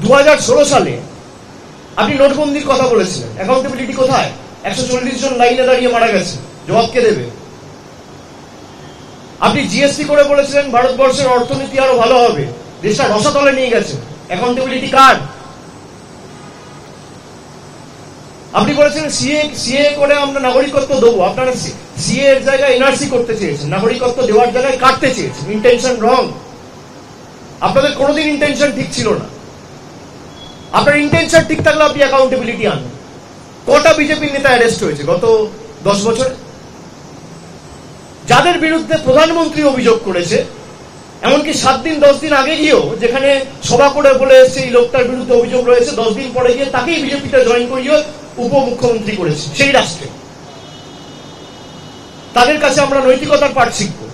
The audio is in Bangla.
2016 সালে আপনি নোটবন্দির কথা বলেছিলেন, অ্যাকাউন্টেবিলিটি কোথায়? 140 জন লাইনে দাঁড়িয়ে মারা গেছে, জবাব কে দেবে? আপনি জিএসটি করে বলেছিলেন ভারতবর্ষের অর্থনীতি আরো ভালো হবে, দেশটা রসাতলে নিয়ে গেছে, অ্যাকাউন্টেবিলিটি কার? আপনি বলেছিলেন সিএ করে আমরা নাগরিকত্ব দেবো, আপনারা সিএ এর জায়গায় এনআরসি করতে চেয়েছেন, নাগরিকত্ব দেওয়ার জায়গায় কাটতে চেয়েছেন। ইন্টেনশন রং। আপনাদের কোনোদিন ইন্টেনশন ঠিক ছিল না। আপনার ইন্টেনশন ঠিক থাকলে আপনি অ্যাকাউন্টেবিলিটি আনবেন। কটা বিজেপি নেতা অ্যারেস্ট হয়েছে গত 10 বছরে? যাদের বিরুদ্ধে প্রধানমন্ত্রী অভিযোগ করেছে, এমনকি 7 দিন 10 দিন আগে গিয়েও যেখানে সভা করে বলে এসছে এই লোকটার বিরুদ্ধে অভিযোগ রয়েছে, 10 দিন পরে গিয়ে তাকেই বিজেপিতে জয়েন করিয়ে উপমুখ্যমন্ত্রী করেছে সেই রাষ্ট্রে। তাদের কাছে আমরা নৈতিকতার পাঠ শিখবো।